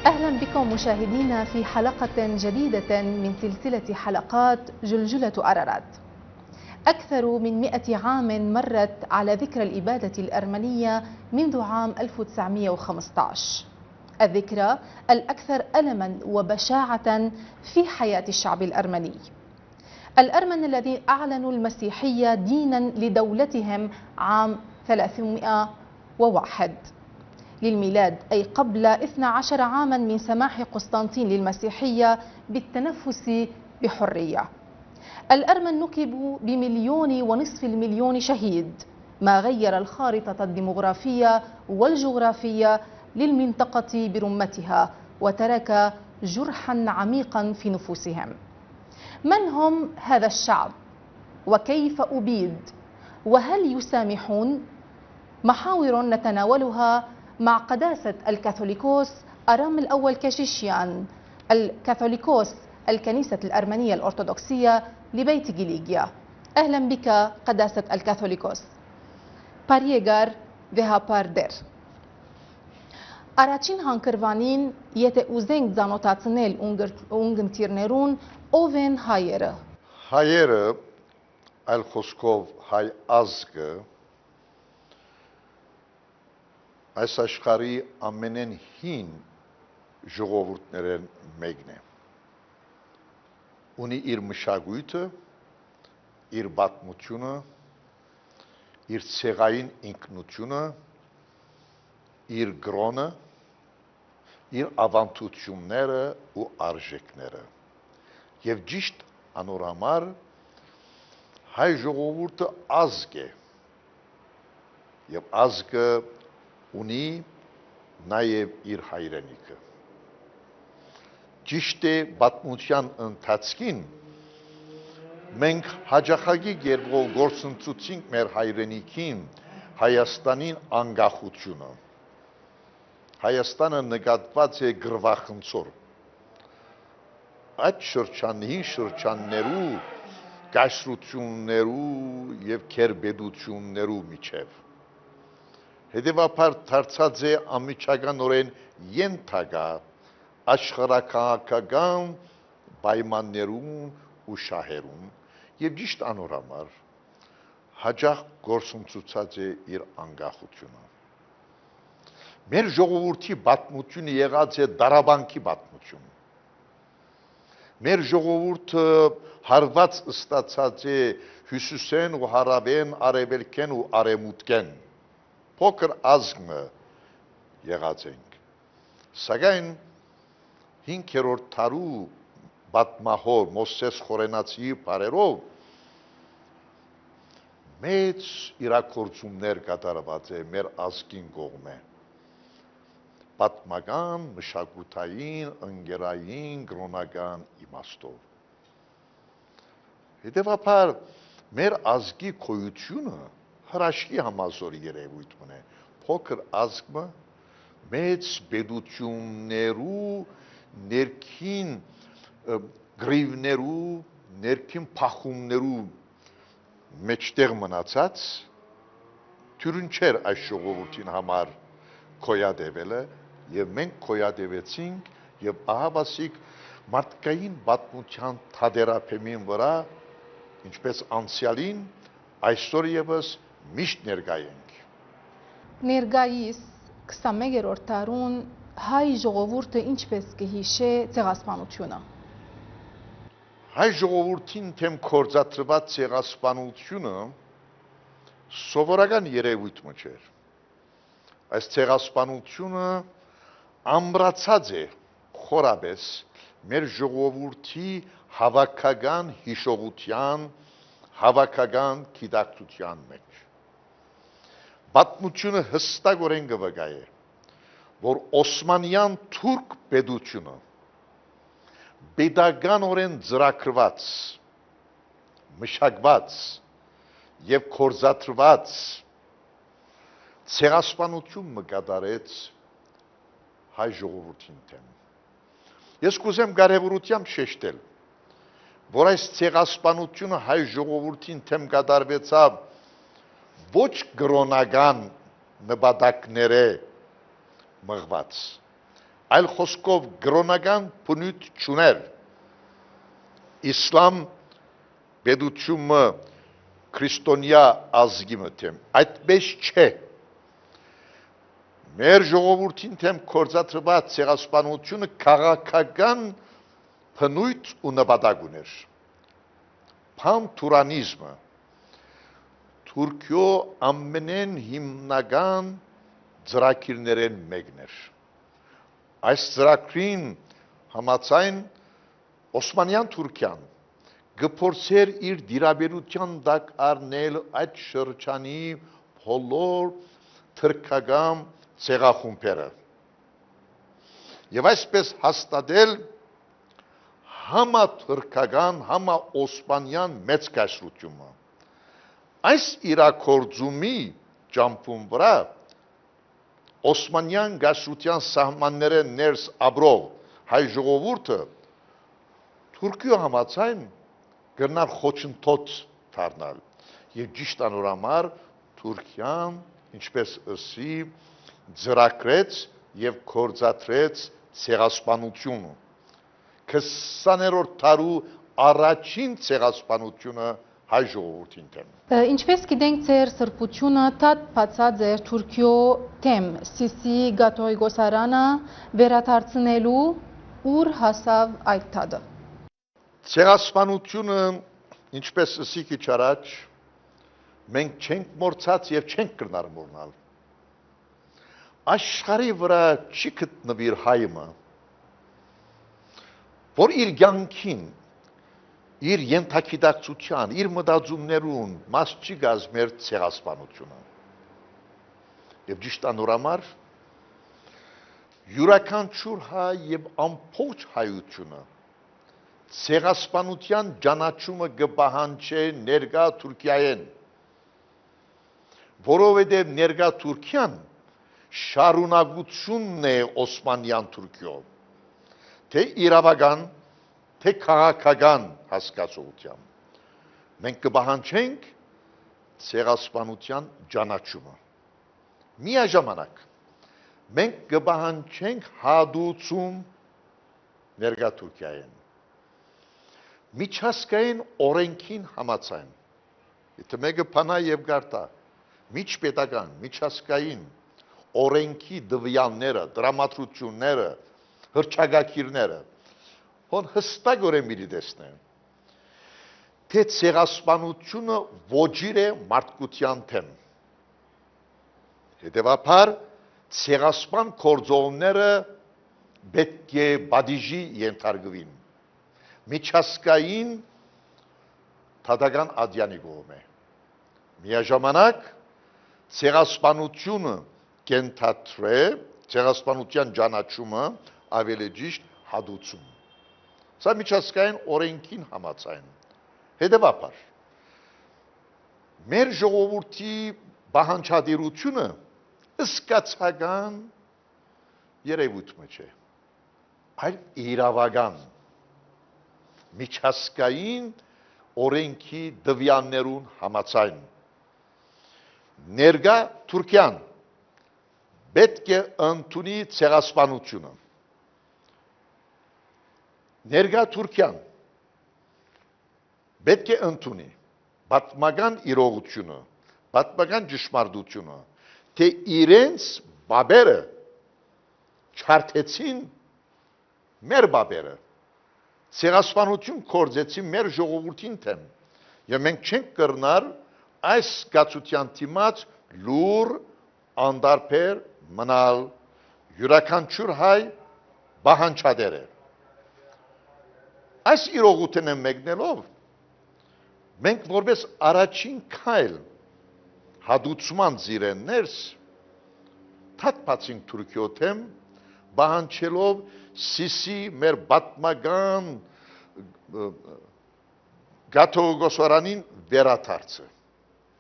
أهلا بكم مشاهدينا في حلقة جديدة من سلسلة حلقات جلجلة أرارات. أكثر من 100 عام مرت على ذكرى الإبادة الأرمنية منذ عام 1915، الذكرى الأكثر ألما وبشاعة في حياة الشعب الأرمني. الأرمن الذين أعلنوا المسيحية دينا لدولتهم عام 301 للميلاد، أي قبل 12 عاما من سماح قسطنطين للمسيحية بالتنفس بحرية. الأرمن نكبوا ب1.5 مليون شهيد، ما غير الخارطة الديمغرافية والجغرافية للمنطقة برمتها وترك جرحا عميقا في نفوسهم. من هم هذا الشعب؟ وكيف أبيد؟ وهل يسامحون؟ محاور نتناولها مع قداسة الكاثوليكوس أرام الأول كشيشيان، الكاثوليكوس الكنيسة الأرمنية الأرثوذكسية لبيت جيليجيا. أهلا بك قداسة الكاثوليكوس. باريغار ذهاباردر. Առաջին հանգրվանին, եթե ուզենք ծանոթացնել ունգընտիրներուն, ով են հայերը։ Հայերը, այլ խոսքով հայ ազգը, այս աշխարհի ամենեն հին ժողովուրդներն մեկն է։ Ունի իր մշակույթը, իր պատմությունը, իր ցեղային ինքնությունը, իր գրոնը, իր ավանդությունները ու արժեքները։ Եվ ճիշտ անոր համար հայ ժողովուրդը ազգ է։ Եվ ազգը ունի նաև իր հայրենիքը։ Ճիշտ է պատմության ընթացքին մենք հաջախակի կերպով գործընծուցինք մեր հայրենիքին, Հայաստանին անկախությունը։ Հայաստանը նկատված է գրվախնձոր։ Այդ շրջաններու, կայսրություններու և քերբեդություններու միջև։ Հետևաբար դարձած է անմիջականորեն ենթակա աշխարհաքաղաքական պայմաններուն ու շահերուն և ճիշտ անոր համար հաճախ գործընծուցած է իր անկախությունը։ Մեր ժողովրդի պատմությունը եղած է դարաբանքի պատմություն։ Մեր ժողովուրդը հարված ստացած է հյուսիսեն ու հարավեն, արևելքեն ու արևմուտքեն։ Փոքր ազգը եղած ենք։ Սակայն 5-րդ դարու պատմահոր Մովսես Խորենացիի բարերով մեծ իրաքործումներ կատարված է մեր ազգին կողմէ։ Պատմական, մշակութային, ընկերային, կրոնական իմաստով։ Հետևաբար մեր ազգի գոյությունը հրաշքի համազոր երևույթ ունի։ Փոքր ազգը մեծ պետություններու ներքին գրիվներու, ներքին փախումներու մեջտեղ մնացած թյուրին չէր այս ժողովրդին համար գոյատևելը և մենք գոյատևեցինք և ահավասիկ մարդկային պատմության թադերափեմին վրա, ինչպես անցյալին, այսօր ևս միշտ ներկա ենք։ Ներկայիս 21-րդ դարուն հայ ժողովուրդը ինչպես կհիշե ցեղասպանությունը։ Հայ ժողովրդին թեմ կործատրված ցեղասպանությունը սովորական երևույթ չէր։ Այս ցեղասպանությունը ամրացած է խորապես մեր ժողովրդի հավաքական հիշողության, հավաքական գիտակցության մեջ։ Պատմությունը հստակորեն կվկայ է, որ Օսմանյան թուրք պետությունը պետականորեն ծրագրված, մշակված և կործատրված ցեղասպանություն կատարեց հայ ժողովրդին դեմ։ Ես կուզեմ կարևորությամբ շեշտել, որ այս ցեղասպանությունը հայ ժողովրդին դեմ կատարվեցավ ոչ կրոնական նպատակները մղված, այլ խոսքով գրոնական բնույթ չուներ։ Իսլամ պետությունը քրիստոնյա ազգի մտեմ, այդպես չէ։ Մեր ժողովրդին թեմ կործատրված ցեղասպանությունը քաղաքական բնույթ ու նպատակ ուներ։ Փանթուրանիզմը Թուրքիո ամենեն հիմնական ծրագիրներեն մեկն էր։ Այս ծրագրին համաձայն Օսմանյան Թուրքիան գփորձեր իր դիրաբերության տակ առնել այդ շրջանի բոլոր թրքական ցեղախումբերը եւ այսպես հաստատել համաթուրքական, համաօսմանյան մեծ կայսրությունը։ Այս իրաքորձումի ճամփուն վրա Օսմանյան կայսրության սահմանները ներս ապրող հայ ժողովուրդը Թուրքիո համաձայն կրնար խոչընդոտ դառնալ եւ ճիշտ անորամար Թուրքիան ինչպես ըսի ծրագրեց եւ կործատրեց ցեղասպանությունը 20-րդ դարու առաջին ցեղասպանությունը հայ ժողովրդին դեմ։ Ինչպես գիտենք, ձեր սրբությունը թաթ բացած էր Թուրքիո դեմ, Սիսի Գաթողիկոսարանը վերադարձնելու ուր հասավ այդ թադը։ Ցեղասպանությունը, ինչպես ըսի քիչ առաջ, մենք չենք մոռացած եւ չենք կրնար մոռանալ։ Աշխարհի վրա չի գտնվիր հայը, որ իր կյանքին, իր ենթագիտակցության, իր մտածումներուն մաս չի գազմեր ցեղասպանությունը։ Եվ ճիշտ անորամար յուրաքանչյուր հայ եւ ամբողջ հայությունը ցեղասպանության ճանաչումը կպահանջե ներկա Թուրքիայեն, որովհետև ներկա Թուրքիան շարունակությունն է Օսմանյան Թուրքիո, թե իրավական, թե քաղաքական հասկացողությամբ։ Մենք կպահանջենք ցեղասպանության ճանաչումը։ Միաժամանակ մենք կպահանջենք հադուցում ներկա Թուրքիայեն։ Միջազգային օրենքին համաձայն, եթե մեկը փանա եւ գարտա, միջպետական, միջազգային օրենքի դվյալները, դրամատրությունները, հրճագակիրները, հոն հստակորեն մի տեսնեն, թե ցեղասպանությունը ոչիր է մարդկության թեմ։ Հետևաբար ցեղասպան գործողները պետք է բադիժի ենթարկվին։ Միջազգային թադական ադյանի կողմ է։ Միաժամանակ ցեղասպանությունը կենթադրե, ցեղասպանության ճանաչումը ավելի ճիշտ հադուցում։ Սա միջազգային օրենքին համաձայն։ Հետևաբար մեր ժողովրդի պահանջատիրությունը զգացական երևույթ չէ, այլ իրավական միջազգային օրենքի դվյալներուն համաձայն ներկա Թուրքիան պետք է ընդունի ցեղասպանությունը։ Ներկա Թուրքիան պետք է ընդունի պատմական իրողությունը, պատմական ճշմարտությունը, թե իրենց բաբերը չարթեցին մեր բաբերը, ցեղասպանություն կործեցին մեր ժողովրդին թեմ, եւ մենք չենք կրնար այս զգացության դիմաց լուր անդարբեր մնալ յուրաքանչյուր հայ պահանջատեր է։ Այս իրողութենը մեկնելով մենք որպես առաջին քայլ հադուցման զիրեններս թափացինք Թուրքիո թեմ պահանջելով Սիսի մեր պատմական Գաթողիկոսարանին վերադարձը։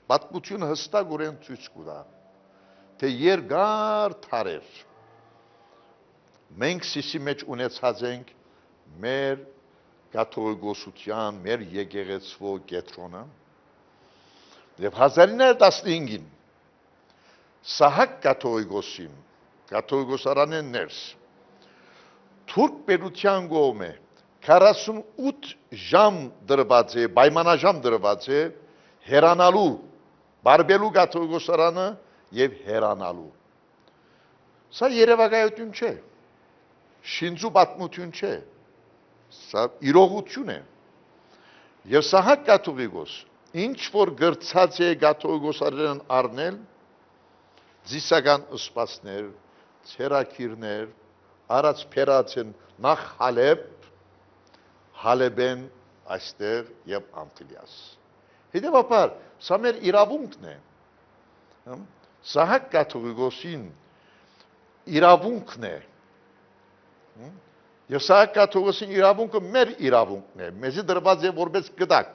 Պատմությունը հստակորեն ցույց կտա, թե երկար տարեր մենք Սիսի մեջ ունեցած ենք մեր կաթողիկոսության, մեր եկեղեցվո կետրոնը եւ 1915-ին Սահակ կաթողիկոսին, կաթողիկոսարանեն ներս թուրք պետության կողմէ 48 ժամ դրված է, պայմանաժամ դրված է հեռանալու, բարբելու գաթողիկոսարանը եւ հեռանալու։ Սա երևակայություն չէ, շինծու պատմություն չէ, սա իրողություն է։ Եվ Սահակ գաթողիկոս, ինչ որ գրծած է գաթողիկոսարերն առնել, զիսական ըսպասներ, ցերակիրներ, արած փերած են նախ Հալեբ, Հալեբեն այստեղ եւ Անտիլիաս։ Հետևաբար, սա մեր իրավունքն է։ Սահակ գաթողիկոսին իրավունքն է։ Եվ Սահակ գաթողիկոսին իրավունքը մեր իրավունքն է։ Մեզի դրված է որպես գդակ,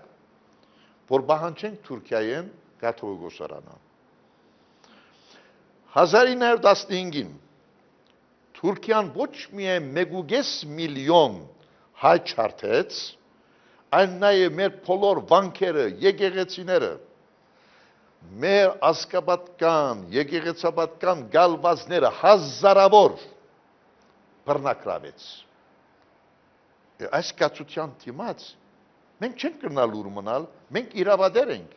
որ պահանջենք Թուրքիայեն գաթողիկոսարանը։ 1915-ին Թուրքիան ոչ միայն 1.5 միլիոն հայ չարթեց, այլ նաև մեր բոլոր վանքերը, եկեղեցիները, մեր ազգապատկան, եկեղեցապատկան գալվածները հազարավոր բռնակրավեց։ Այս կացության դիմաց մենք չենք կրնալ լուր մնալ, մենք իրավադեր ենք։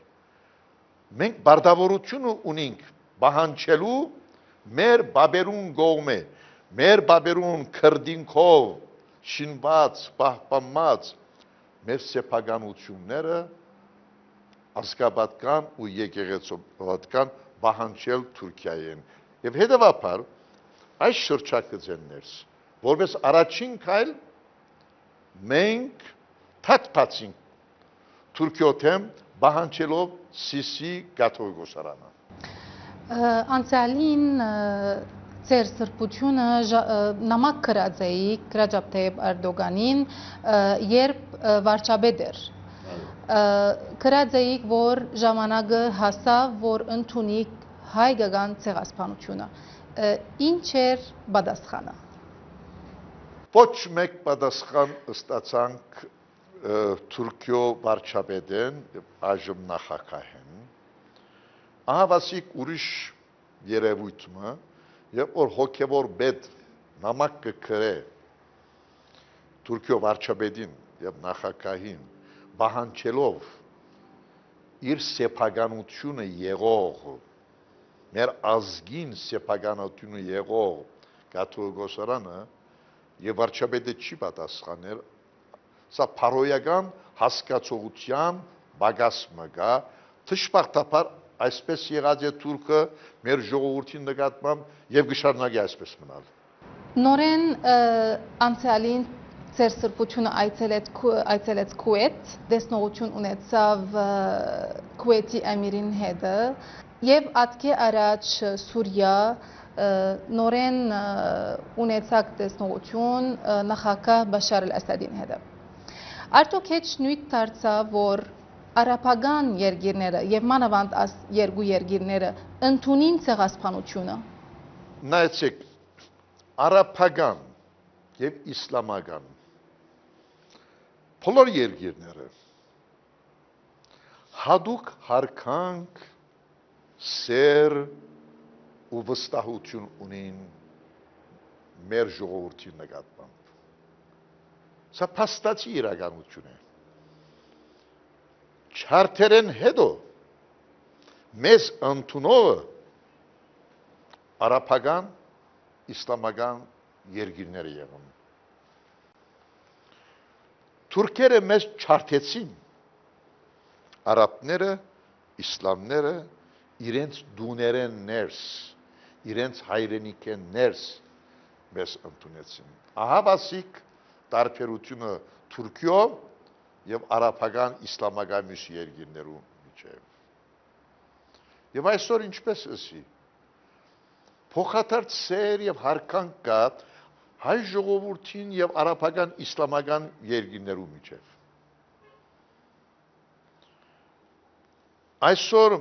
Մենք բարդավորություն ունենք պահանջելու մեր բաբերուն կողմէ, մեր բաբերուն քրդինքով շինված, պահպանված մեր սեփականությունները ազգապատկան ու եկեղեցապատկան պահանջել Թուրքիայեն։ Եվ հետևաբար այս շրջակցություններս, որպես առաջին քայլ մենք թափածինք Թուրքիոթեմ պահանջելով Սիսի գաթողիկոսարանը։ Անցյալին ձեր սրբությունը նամակ գրած էիք Ռաջապ Թայիփ Էրդողանին, երբ վարչապետ էր։ Գրած էիք, որ ժամանակը հասավ, որ ընդունիք հայկական ցեղասպանությունը։ Ինչ էր պատասխանը։ Ոչ մեկ պատասխան ստացանք Թուրքիո վարչապետեն, այժմ նախագահեն։ Ահավասիկ ուրիշ երևույթը, երբ որ հոգևոր պետ նամակ կգրե Թուրքիո վարչապետին եւ նախագահին պահանջելով իր սեփականությունը եղող, մեր ազգին սեփականությունը եղող գաթողիկոսարանը եւ վարչապետը չի պատասխանել, սա փարոյական հասկացողության բագաս մգա, թշպարտաբար այսպես եղած է թուրքը մեր ժողովրդի նկատմամբ եւ գշարունակի այսպես մնալ։ Նորեն անցյալին ձեր սրբությունը այցելեց Քուվեթ, դեսնողություն ունեցավ Քուվեթի ամիրին հետ եւ ատկե առաջ Սուրիա նորեն ունեցակ դեսնողություն նախագահ Բաշար al-Ասադին հետ։ Արդյոք հետ նույն դարձավ, որ արաբական երկիրները եւ մանավանդ այս երկու երկիրները ընդունին ցեղասպանությունը։ Նայեցեք, արաբական եւ իսլամական բոլոր երկիրները հadouk հարկանք սեր ու վստահություն ունին մեր ժողովրդի նկատմամբ։ Սա փաստացի իրականություն է։ Չարթերեն հետո մեզ ընդունողը արաբական, իսլամական երկիրները եղան։ Թուրքերը մեզ չարթեցին, արաբները, իսլամները իրենց դուներեն ներս, իրենց հայրենիքեն ներս մեզ ընդունեցին։ Ահավասիկ տարբերությունը Թուրքիո եւ արաբական իսլամական մյուս երկիրներու միջև։ Եվ այսօր ինչպես էսի։ Փոխադարձ սեր եւ հարկանք կա հայ ժողովրդին եւ արաբական իսլամական երկիրներու միջև։ Այսօր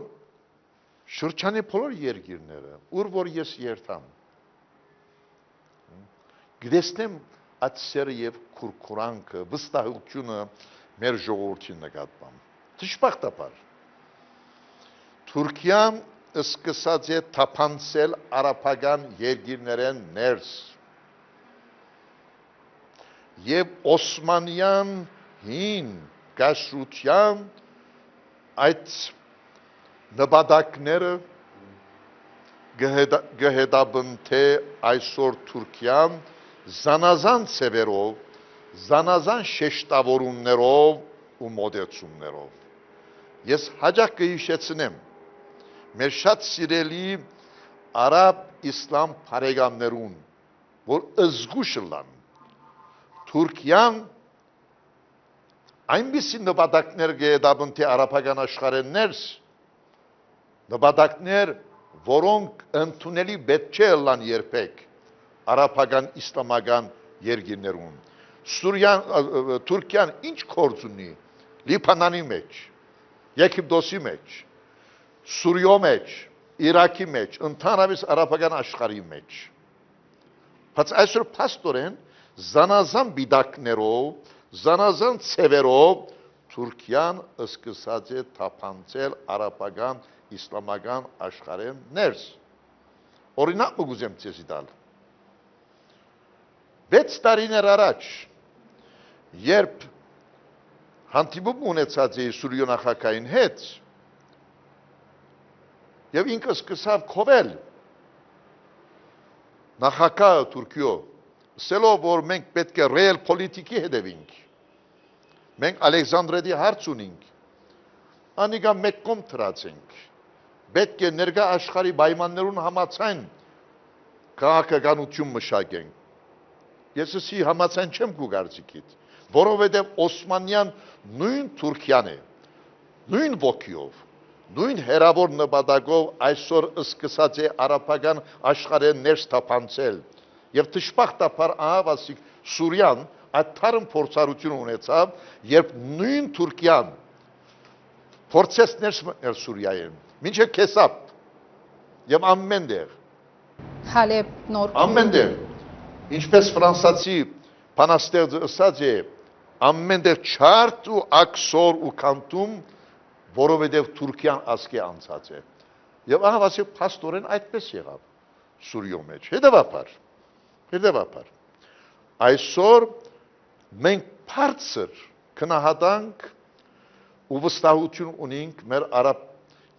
շրջանի բոլոր երկիրները, ուր որ ես երթամ, գտեսնեմ այդ սերը եւ քուրքուրանքը, վստահությունը մեր ժողովրդի նկատմամբ։ Դժբախտաբար Թուրքիան սկսած է թափանցել արաբական երկիրներեն ներս։ եւ Օսմանյան հին գաշրության այդ նպատակները գհետաբնթե այսօր Թուրքիան զանազան ծևերով, զանազան շեշտավորումներով ու մոդեցումներով։ Ես հաջող կհիշեցնեմ մեր շատ սիրելի արաբ-իսլամ բարեկամներուն, որ զգուշ լան Թուրքիան այնպիսի նպատակներ գհետաբնթե արաբական աշխարհեն ներս, նպատակներ, որոնք ընդունելի պետք չէ լան երբեք արաբական իսլամական երկիրներուն։ Թուրքիան ինչ գործ ունի Լիբանանի մեջ, Եգիպտոսի մեջ, Սուրիո մեջ, Իրաքի մեջ, ընդհանրապես արաբական աշխարհի մեջ։ Բայց այսօր փաստորեն զանազան բիդակներով, զանազան ծևերով Թուրքիան սկսած է թափանցել արաբական իսլամական աշխարհեն ներս։ Օրինակ կուզեմ ցեզի տալ։ 6 տարիներ առաջ, երբ հանդիպում ունեցած էի Սուրիո նախագահին հետ, եւ ինքը սկսավ քովել նախագահը Թուրքիո, ասելով, որ մենք պետք է ռեալ պոլիտիկի հետևենք, մենք Ալեքսանդրեդի հարց ունենք, անիկա մեկ կողմ թրացենք, պետք է ներկա աշխարհի պայմաններուն համաձայն քաղաքականություն մշակենք։ Ես ասի համաձայն չեմ գուգարձիկիտ, որովհետև Օսմանյան նույն Թուրքիան է, նույն ոգիով, նույն հերավոր նպատակով այսօր սկսած է արաբական աշխարհեն ներս թափանցել եւ դժբախտաբար ահավասիկ Սուրիան այդ թարմ փորձառություն ունեցավ, երբ նույն Թուրքիան փորձեց ներս մտնել Սուրիայեն, մինչև Քեսապ եւ ամենտեղ Հալեբ նոր ամենտեղ ինչպես ֆրանսացի բանաստեղծը ասած է ամենտեղ չարտ ու աքսոր ու կանտում, որովհետև Թուրքիան ասկի անցած է եւ ահավասիկ փաստորեն այդպես եղավ Սուրիո մեջ հետևաբար այսօր մենք բարձր քնահատանք ու վստահություն ունենք մեր արաբ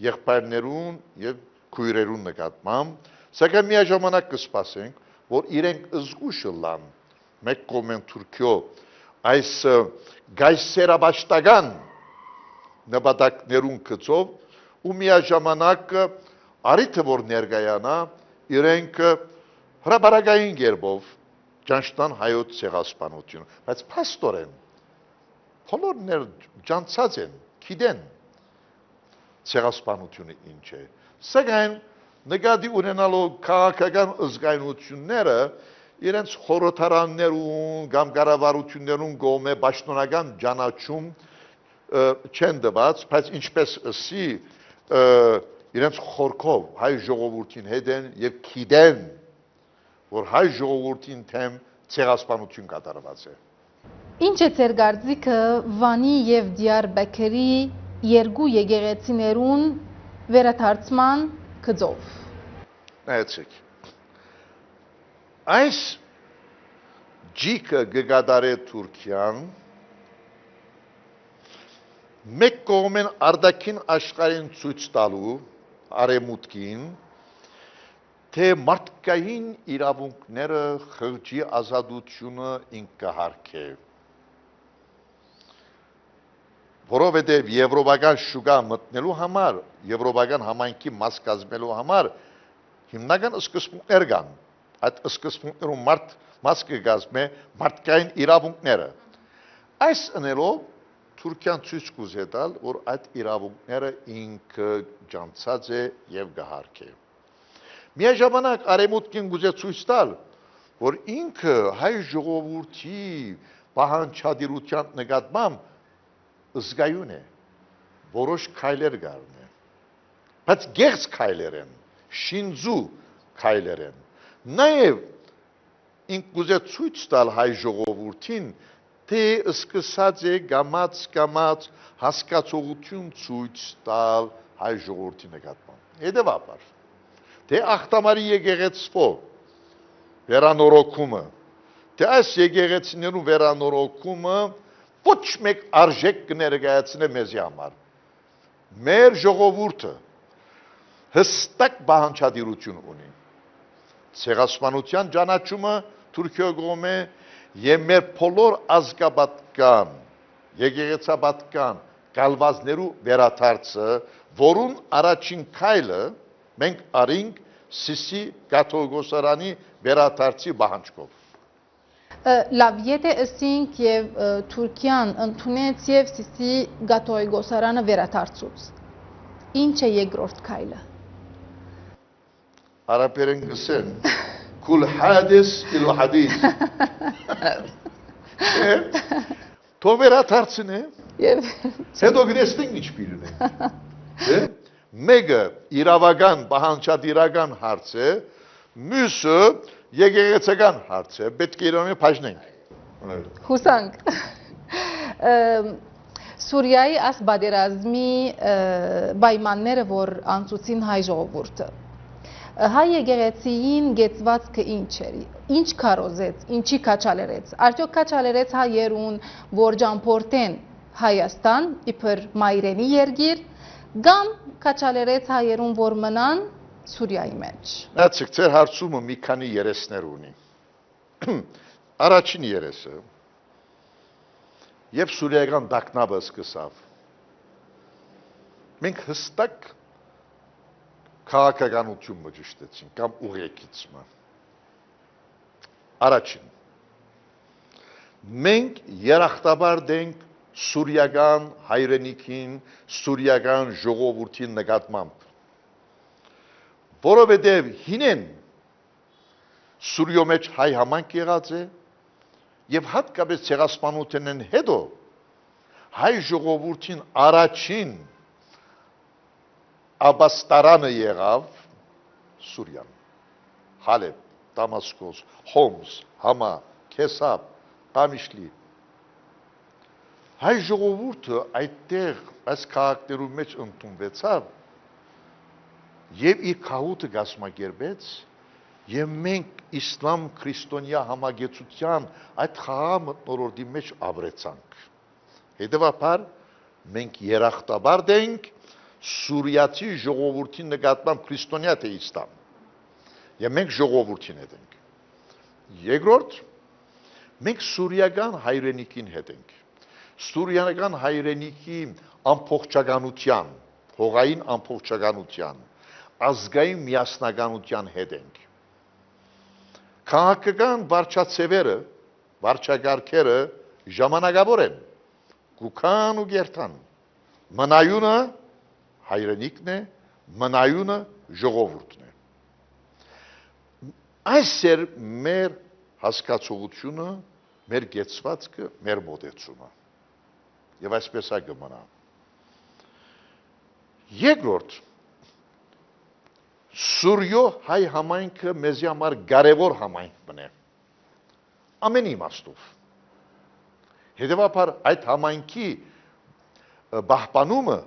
եղբայրներուն եւ քույրերուն նկատմամբ, սակայն միաժամանակ կսպասենք, որ իրենք զգուշ լան մեկ կողմեն Թուրքիո այս գայսերաբաշտական նպատակներուն գծով ու միաժամանակ արիթը որ ներկայանա իրենք հրաբարակային կերպով ճանչտան հայոց ցեղասպանությունը, բայց փաստորեն բոլորներ ջանցած են, գիտեն ցեղասպանությունը ինչ է, սակայն նկատի ունենալով քաղաքական զգայունությունները իրենց խորհրդարաններուն կամ կառավարություններուն կողմէ պաշտոնական ճանաչում չեն տված, բայց ինչպես ասի իրենց խորքով հայ ժողովրդին հետ են եւ գիտեն, որ հայ ժողովրդին թեմ ցեղասպանություն կատարված է։ Ինչ է ձեր կարծիքը Վանի եւ Դիարբեկերի երկու եկեղեցիներուն վերադարձման գծով։ Նայեցեք։ Այս ջիկը գկադարե Թուրքիան մեկ կողմեն արդակին աշխարհին ցույց տալու արեմուտքին, թե մարդկային իրավունքները խղճի ազատությունը ինքահարկ է։ Որովհետև եվրոպական շուկա մտնելու համար, եվրոպական համայնքի մաս կազմելու համար հիմնական սկզբունքներ կան։ Այդ սկզբունքներում մաս կգազմե մարդկային իրավունքները։ Այս ընելով Թուրքիան ցույց կուզե տալ, որ այդ իրավունքները ինքը ջանցած է եւ գահարկ է։ Միաժամանակ արեմուտքին գուզե ցույց տալ, որ ինքը հայ ժողովրդի պահանջադիրության նկատմամբ զգայուն է, որոշ քայլեր կառնի, բայց գեղձ քայլեր են, շինձու քայլեր են։ Նաև ինք գուզե ցույց տալ հայ ժողովրդին, թե սկսած է գամած հասկացողություն ցույց տալ հայ ժողովրդի նկատմամբ։ Հետևաբար, թե ախտամարի եկեղեցվո վերանորոգումը, թե այս եկեղեցիներու վերանորոգումը ոչ մեկ արժեք կներկայացնե մեզի համար։ Մեր ժողովուրդը հստակ բանջարդիրություն ունի։ Ցեղասպանության ճանաչումը Թուրքիո կողմէ եւ մեր բոլոր ազգապատկան, եկեղեցապատկան կալվածներու վերաթարցը, որուն առաջին քայլը մենք արինք Սիսի կաթողիկոսարանի վերաթարցի բանջկով։ Լավ, եթե ըսինք եւ Թուրքիան ընդունեց եւ Սիսի կաթողիկոսարանը վերաթարցուց։ Ինչ է երկրորդ քայլը։ Արաբերեն գսեն Kul hadis il hadis։ Թող վերաթարցնե։ Հետո գնացնենք ինչ պիրնե։ Մեկը իրավական բանջարդիրական հարց է, մյուսը եկեղեցական հարց է, պետք է իրոք բաժնենք։ Հուսանք։ Սուրիայի այս բادرազմի պայմանները, որ անցուցին հայ ժողովուրդը։ Հայ եկեղեցին գեցվածքը ինչ էր, ինչ քարոզեց, ինչի քաչալերեց, արդյոք քաչալերեց հայերուն, որ ճամփորդեն Հայաստան իբր մայրենի երկիր, կամ քաչալերեց հայերուն, որ մնան Սուրիայի մեջ։ Նացիկ, ձեր հարցումը մի քանի երեսներ ունի։ Առաջին երեսը, երբ սուրիական դակնաբը սկսավ, մենք հստակ քաղաքականություն մջշտեցին կամ ուղեկիցը։ Առաջին, մենք երախտաբար դենք սուրիական հայրենիքին, սուրիական ժողովրդին նկատմամբ, որովհետև հինեն Սուրիո մեջ հայ համայնք եղած է եւ հատկապես ցեղասպանությունն հետո հայ ժողովրդին առաջին Աբաստարանը եղավ Սուրիան, Հալեբ, Դամասկոս, Հոմս, Համա, Քեսապ, Qamishli։ Հայ ժողովուրդը այդտեղ այս քաղաքներու մեջ ընդունվեցավ եւ իր քահութը գասմագերբեց եւ մենք իսլամ քրիստոնյա համագեցության այդ խաղաղ մթնոլորտի մեջ ապրեցանք։ Հետևաբար մենք երախտաբար դենք Սուրիացի ժողովրդի նկատմամբ քրիստոնյա թե իսլամ։ Եվ մենք ժողովրդին հետ ենք։ Երկրորդ, մենք սուրիական հայրենիքին հետ ենք։ Սուրիական հայրենիքի ամբողջականության, հողային ամբողջականության, ազգային միասնականության հետ ենք։ Քաղաքական վարչացևերը, վարչագարքերը ժամանակավոր են, գուքան ու գերտան։ Մնայունը հայրենիքն է, մնայունը ժողովուրդն է։ Այս էր մեր հասկացողությունը, մեր գեցվածքը, մեր մոտեցումը։ Եվ այսպես է կմնա։ Երկրորդ, Սուրիո հայ համայնքը մեզի համար կարևոր համայնքն է։ Ամեն իմաստով։ Հետևաբար այդ համայնքի պահպանումը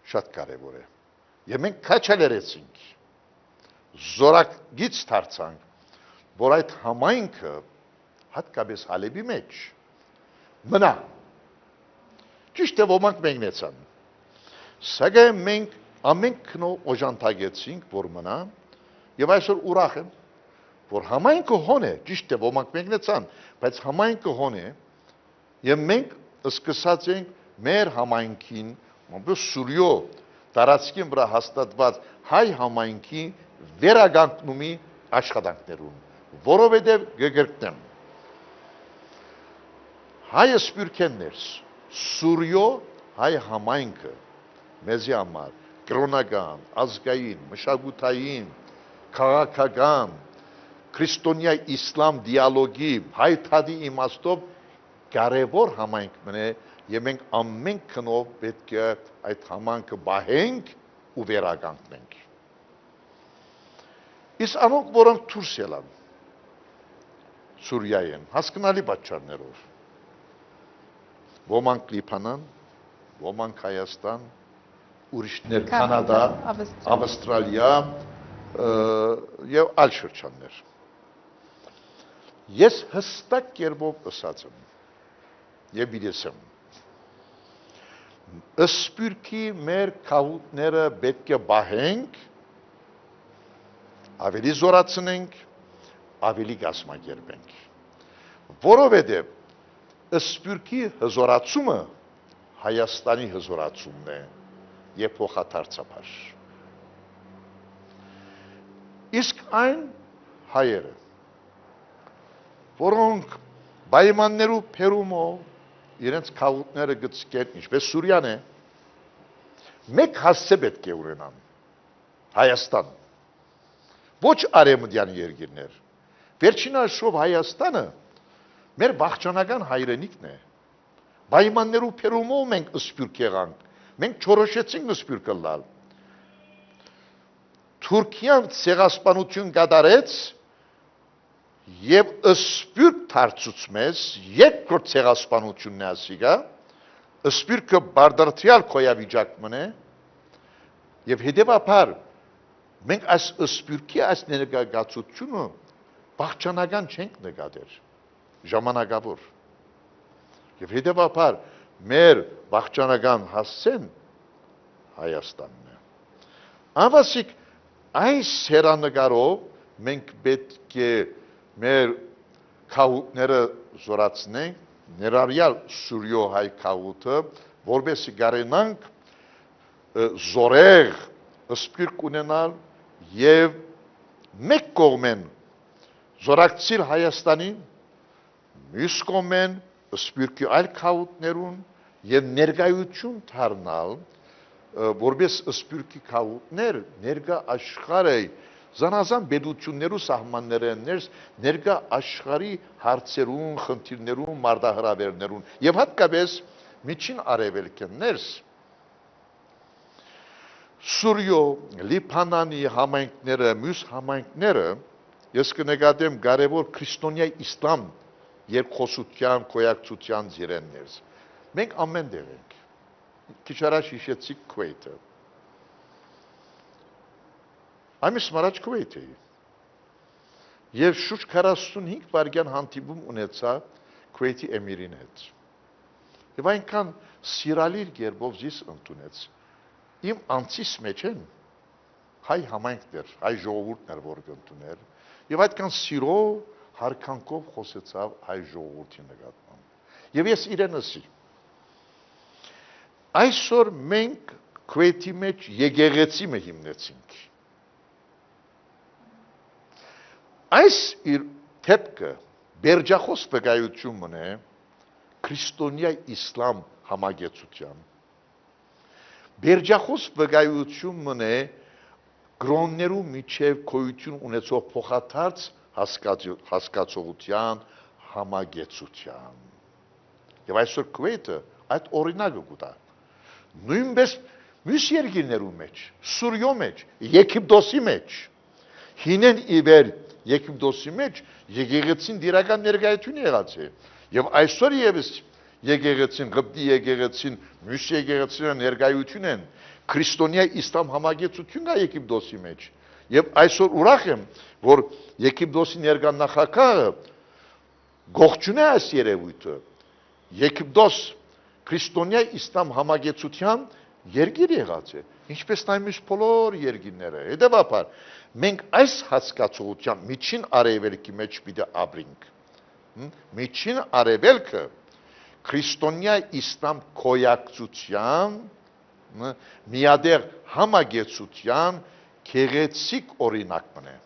շատ կարևոր է։ Եվ մենք քաչալերեցինք, զորակից դարձանք, որ այդ համայնքը հատկապես Հալեբի մեջ մնա։ Ճիշտ է ոմանք մեկնեցան։ Սակայն մենք ամենքնով օժանդակեցինք, որ մնա, եւ այսօր ուրախ եմ, որ համայնքը հոն է, ճիշտ է ոմանք մեկնեցան, բայց համայնքը հոն է, եւ մենք սկսած ենք մեր համայնքին Սուրիո տարածքին վրա հաստատված հայ համայնքի վերականգնումի աշխատանքներուն, որովհետև կգրկնեմ հայ սպյուրքեններ, Սուրիո հայ համայնքը մեզի համար կրոնական, ազգային, մշակութային, քաղաքական, քրիստոնյա իսլամ դիալոգի հայ թադի իմաստով կարևոր համայնքն է եւ մենք ամեն քնով պետք է այդ համայնքը բահենք ու վերականգնենք։ Իսկ անոնք, որոնք դուրս ելան Սուրիայեն, հասկանալի պատճառներով, ոմանք Լիբանան, ոմանք Հայաստան, ուրիշներ Կանադա, Ավստրալիա եւ այլ շրջաններ։ Ես հստակ կերպով ասած եմ եւ իրեսեմ Սպյուրքի մեր քահուտները պետք է բահենք ավելի զորացնենք ավելի կազմակերպենք որովհետեւ Սպյուրքի հզորացումը Հայաստանի հզորացումն է եւ փոխադարձաբար իսկ այն հայերը որոնք պայմաններու փերումով իրենց քահուտները գծկեն ինչպես Սուրիան է մեկ հասցե պետք է ունենան Հայաստան ոչ արևմտյան երկիրներ վերջին աշխով Հայաստանը մեր վաղճանական հայրենիքն է պայմաններու փերումով մենք սպյուրք եղանք մենք չորոշեցինք սպյուրքը լալ Թուրքիան ցեղասպանություն կատարեց եւ սպյուրք դարձուց մեզ երկրորդ ցեղասպանությունն է ասիգա սպյուրքը բարդարթյալ կոյավիճակն է եւ հետեւաբար մենք այս սպյուրքի այս ներկայացությունը բաղճանական չենք նկատել ժամանակավոր եւ հետեւաբար մեր բաղճանական հասցեն Հայաստանն է ավասիկ այս հերանեկարով մենք պետք է մեր քահուտները զորացնենք ներառյալ Սուրյո հայ քահուտը որովհետեւ գարենանք զորեղ սպյուրք ունենալ եւ մեկ կողմեն զորակցիլ Հայաստանին մյուս կողմեն սպյուրքի այլ քահուտներուն եւ ներկայություն դառնալ որպես սպյուրքի քահուտներ ներկա աշխարհի զանազան պետություններու սահմաններեն ներկա աշխարհի հարցերուն, խնդիրներուն, մարտահրավերներուն եւ հատկապես միջին արևելքներս Սուրյո, Լիբանանի համայնքները, մյուս համայնքները ես կնկատեմ կարևոր քրիստոնյա իսլամ երկխոսության, կոյակցության ձիրեններս մենք ամեն տեղ ենք քիչ առաջ հիշեցիք Քուվեյթը Ամիս մարաջ Քուվեյթ էի եւ շուրջ 45 վայրկյան հանդիպում ունեցա Քուվեյթի էմիրին հետ եւ այնքան սիրալիր կերպով զիս ընդունեց իմ անցիս մեջ են հայ համայնքներ հայ ժողովուրդներ որ կընդուներ եւ այդքան սիրով հարկանքով խոսեցավ հայ ժողովրդի նկատմամբ եւ ես իրենսի այսօր մենք Քուվեյթի մեջ եկեղեցի մը հիմնեցինք Այս իր թեփքը բերջախոս վկայությունն է քրիստոնյա իսլամ համագեցության Բերջախոս վկայությունն է գրոններու միջև քոյություն ունեցող փոխադարձ հասկացողության համագեցության Եվ այսօր Քուվեյթը այդ օրինակը կուտա նույնպես մյուս երկիրներու մեջ Սուրյո մեջ Եգիպտոսի մեջ հինեն իբեր Եգիպտոսի մեջ եկեղեցին դիրական ներկայություն եղած է եւ այսօր եւս եկեղեցին Ղբտի եկեղեցին մյուս եկեղեցիները ներկայություն են քրիստոնյա իսլամ համագեցությունն է Եգիպտոսի մեջ եւ այսօր ուրախ եմ որ Եգիպտոսի ներկա նախագահը գողջուն է այս երևույթը Եգիպտոս քրիստոնյա իսլամ համագեցության երկիր եղած է ինչպես նայմիս բոլոր երկիրները հետեւաբար մենք այս հասկացողության միջին արևելքի մեջ պիտի ապրենք միջին արևելքը քրիստոնյա իսլամ կոյակցության միադեղ համագեցության գեղեցիկ օրինակն է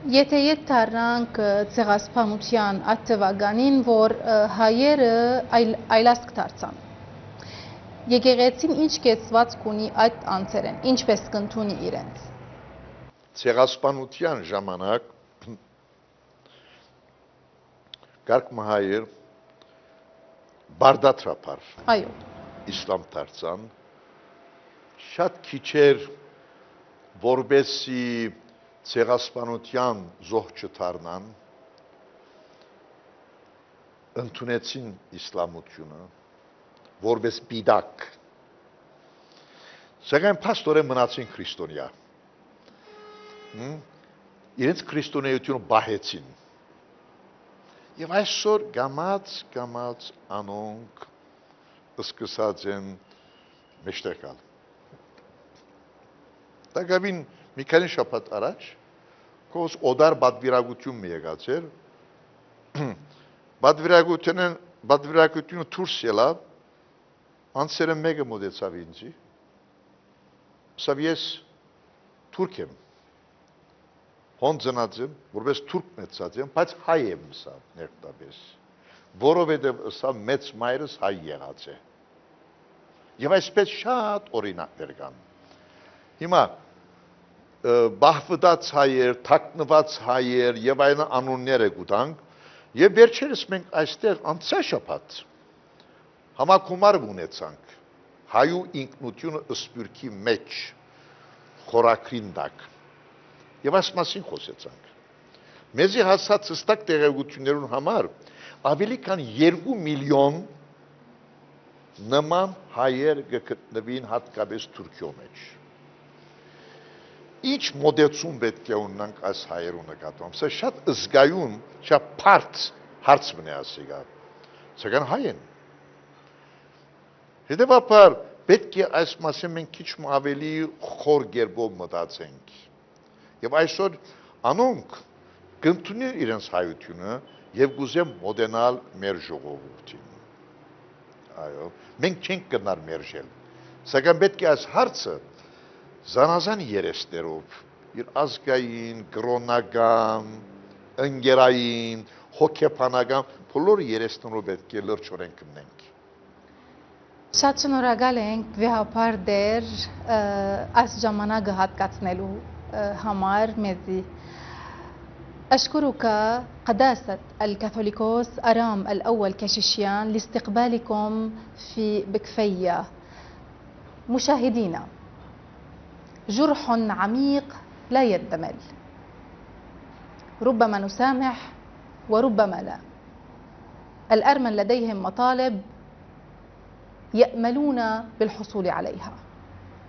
Եթե ետ դառնանք ցեղասպանության այդ թվականին, որ հայերը այլասկ դարձան։ Եկեղեցին ինչ կեցված կունի այդ անձերեն, ինչպես կընդունի իրենց։ Ցեղասպանության ժամանակ Գարկ մահայեր բարդատրապար Այո իսլամ դարձան շատ քիչեր որբեսի ցեղասպանության զոհ չդառնան ընդունեցին իսլամությունը որպես բիդակ սակայն փաստորեն մնացին քրիստոնյա իրենց քրիստոնեությունը բահեցին Եվ այսօր գամած անոնք սկսած են մեջտեղ գալ։ Դակավին մի քանի շաբաթ առաջ կոս օդար բադվիրագություն մի եկած էր։ Բադվիրագությունը դուրս ելավ, անցերը մեկը մոտեցավ ինձի։ Սավ ես թուրք եմ։ Հոն ծնած եմ, որպես թուրք մեծած եմ, բայց հայ եմ սա ներկտապես, որովհետև սա մեծ մայրս հայ եղած է։ Եվ այսպես շատ օրինակներ կան։ Հիմա բահվդած հայեր, թաքնված հայեր եւ այն անունները գուտանք, եւ վերջերս մենք այստեղ անցյալ շաբաթ համակումար ունեցանք հայու ինքնությունը ըսպյուրքի մեջ խորակրին տակ։ Եվ այս մասին խոսեցանք։ Մեզի հասած հստակ տեղեկություններուն համար ավելի քան 2 միլիոն նման հայեր գտնվին հատկապես Թուրքիո մեջ։ Ինչ մոդեցում պետք է ունենանք այս հայերու նկատմամբ։ Սա շատ զգայուն, շատ բարդ հարց մնա ասիգա։ Սակայն հայ են։ Հետևաբար պետք է այս մասին մենք քիչ ավելի խոր գերբով մտածենք։ Եվ այսօր անոնք կընդունեն իրենց հայությունը եւ գուզեն մոդենալ մեր ժողովրդին։ Այո, մենք չենք գնար մերժել։ Սակայն պետք է այս հարցը զանազան երեսներով, իր ազգային, կրոնական, ընկերային, հոգեբանական բոլոր երեսներով պետք է լրջորեն կմնենք։ Շատ շնորհակալ ենք վեհապար դեր այս ժամանակը հատկացնելու համար մեզի أشكرك قداسة الكاثوليكوس أرام الأول كشيشيان لاستقبالكم في بكفية. مشاهدينا، جرح عميق لا يندمل، ربما نسامح وربما لا. الأرمن لديهم مطالب يأملون بالحصول عليها.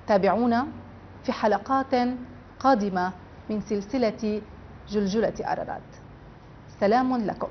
تابعونا في حلقات قادمة من سلسلة جلجلة أرارات. سلام لكم.